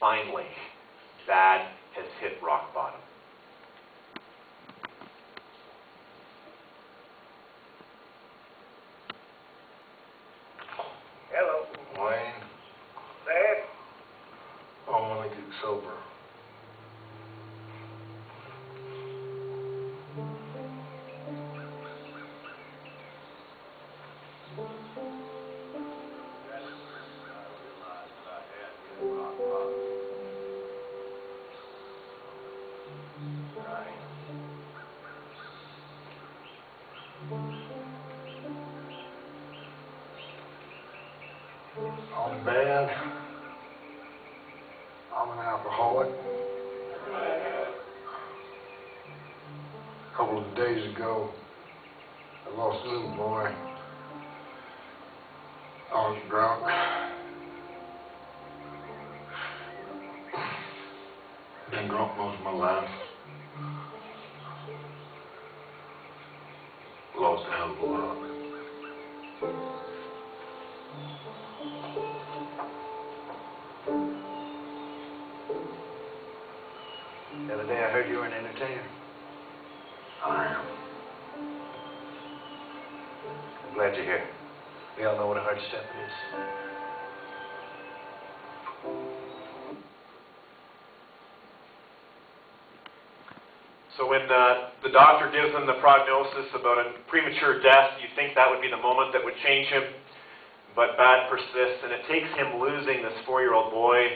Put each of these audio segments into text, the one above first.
finally, Bad has hit rock bottom. Hello. Wayne, Dad? I want to get sober. I'm bad. I'm an alcoholic. A couple of days ago, I lost a little boy. I was drunk. Been drunk most of my life. Lost a hell of a lot. The other day I heard you were an entertainer. I am. I'm glad you're here. We all know what a hard step it is. So when the doctor gives him the prognosis about a premature death, you think that would be the moment that would change him. But Bad persists, and it takes him losing this 4-year-old boy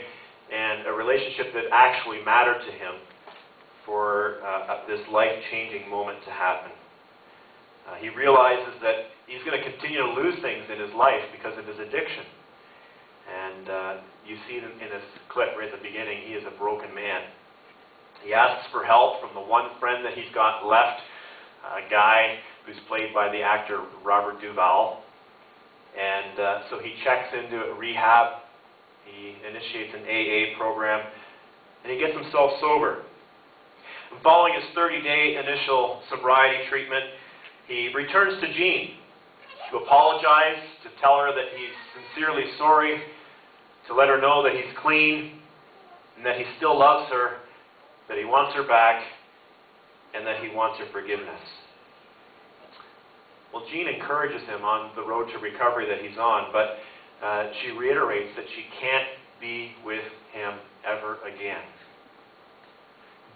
and a relationship that actually mattered to him for this life-changing moment to happen. He realizes that he's going to continue to lose things in his life because of his addiction. And you see in this clip right at the beginning, he is a broken man. He asks for help from the one friend that he's got left, a guy who's played by the actor Robert Duvall. And so he checks into a rehab. He initiates an AA program, and he gets himself sober. And following his 30-day initial sobriety treatment, he returns to Jean to apologize, to tell her that he's sincerely sorry, to let her know that he's clean, and that he still loves her, that he wants her back, and that he wants her forgiveness. Well, Jean encourages him on the road to recovery that he's on, but she reiterates that she can't be with him ever again.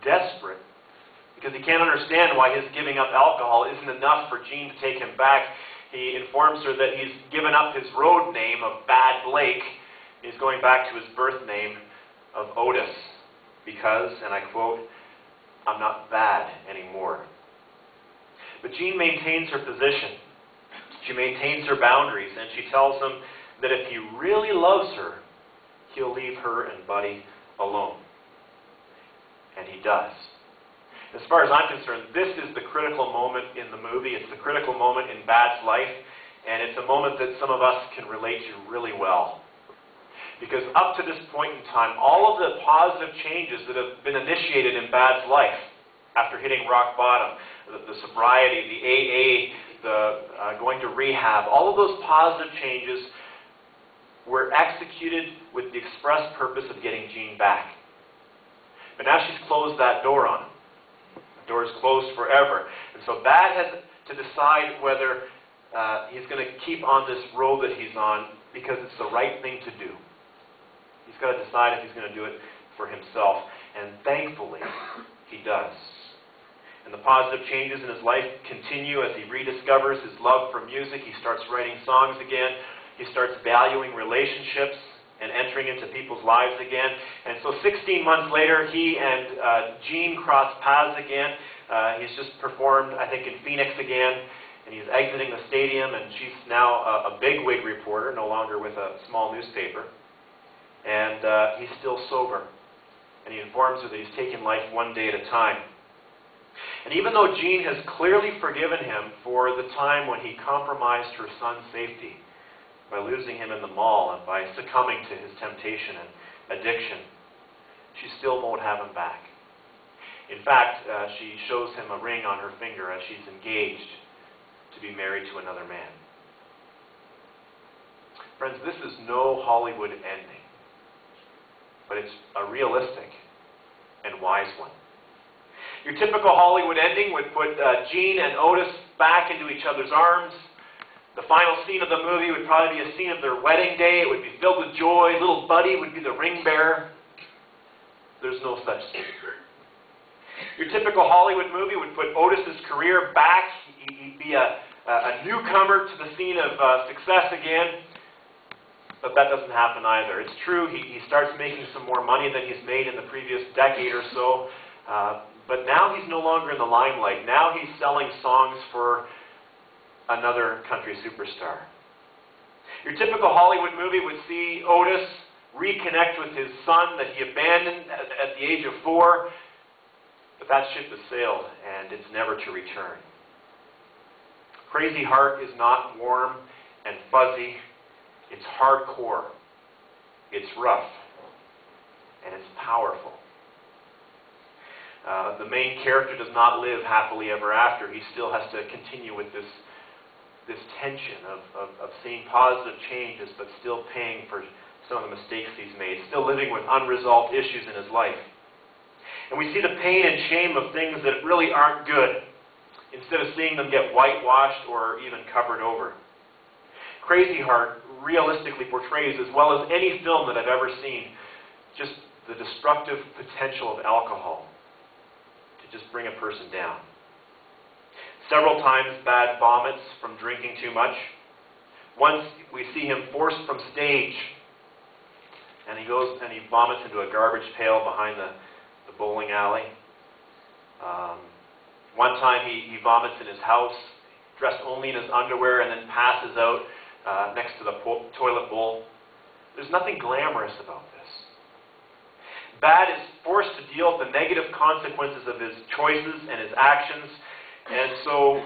Desperate, because he can't understand why his giving up alcohol isn't enough for Jean to take him back, he informs her that he's given up his road name of Bad Blake. He's going back to his birth name of Otis, because, and I quote, "I'm not bad anymore." But Jean maintains her position. She maintains her boundaries, and she tells him that if he really loves her, he'll leave her and Buddy alone. And he does. As far as I'm concerned, this is the critical moment in the movie. It's the critical moment in Bad's life, and it's a moment that some of us can relate to really well. Because up to this point in time, all of the positive changes that have been initiated in Bad's life after hitting rock bottom, the sobriety, the AA, the going to rehab, all of those positive changes were executed with the express purpose of getting Jean back. But now she's closed that door on him. The door is closed forever. And so Bad has to decide whether he's going to keep on this road that he's on because it's the right thing to do. He's got to decide if he's going to do it for himself. And thankfully, he does. And the positive changes in his life continue as he rediscovers his love for music. He starts writing songs again. He starts valuing relationships and entering into people's lives again. And so 16 months later, he and Jean cross paths again. He's just performed, I think, in Phoenix again. And he's exiting the stadium, and she's now a bigwig reporter, no longer with a small newspaper. And he's still sober. And he informs her that he's taking life one day at a time. And even though Jean has clearly forgiven him for the time when he compromised her son's safety by losing him in the mall and by succumbing to his temptation and addiction, she still won't have him back. In fact, she shows him a ring on her finger as she's engaged to be married to another man. Friends, this is no Hollywood ending. but it's a realistic and wise one. Your typical Hollywood ending would put Gene and Otis back into each other's arms. The final scene of the movie would probably be a scene of their wedding day. It would be filled with joy. Little Buddy would be the ring bearer. There's no such scene. Your typical Hollywood movie would put Otis's career back. He'd be a newcomer to the scene of success again. But that doesn't happen either. It's true, he starts making some more money than he's made in the previous decade or so. But now he's no longer in the limelight. Now he's selling songs for another country superstar. Your typical Hollywood movie would see Otis reconnect with his son that he abandoned at the age of 4. But that ship has sailed, and it's never to return. Crazy Heart is not warm and fuzzy. It's hardcore. It's rough. And it's powerful. The main character does not live happily ever after. He still has to continue with this tension of seeing positive changes, but still paying for some of the mistakes he's made, still living with unresolved issues in his life. And we see the pain and shame of things that really aren't good, instead of seeing them get whitewashed or even covered over. Crazy Heart realistically portrays, as well as any film that I've ever seen, just the destructive potential of alcohol to just bring a person down. Several times, Bad vomits from drinking too much. Once we see him forced from stage, and he goes and he vomits into a garbage pail behind the bowling alley. One time he vomits in his house, dressed only in his underwear, and then passes out next to the toilet bowl. There's nothing glamorous about this. Bad is forced to deal with the negative consequences of his choices and his actions, and so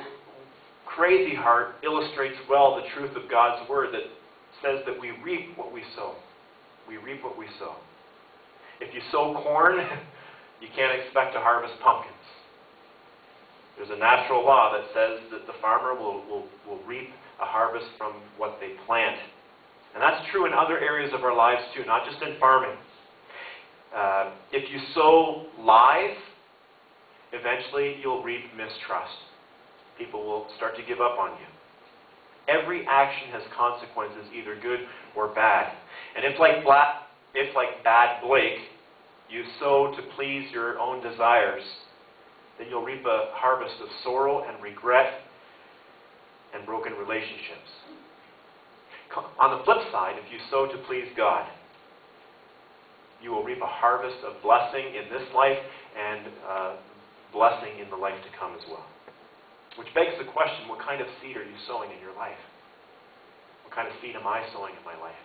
Crazy Heart illustrates well the truth of God's Word that says that we reap what we sow. We reap what we sow. If you sow corn, you can't expect to harvest pumpkins. There's a natural law that says that the farmer will reap a harvest from what they plant. And that's true in other areas of our lives too, not just in farming. If you sow lies, eventually you'll reap mistrust. People will start to give up on you. Every action has consequences, either good or bad. And if like Bad Blake, you sow to please your own desires, then you'll reap a harvest of sorrow and regret and broken relationships. On the flip side, if you sow to please God, you will reap a harvest of blessing in this life and blessing in the life to come as well. Which begs the question, what kind of seed are you sowing in your life? What kind of seed am I sowing in my life?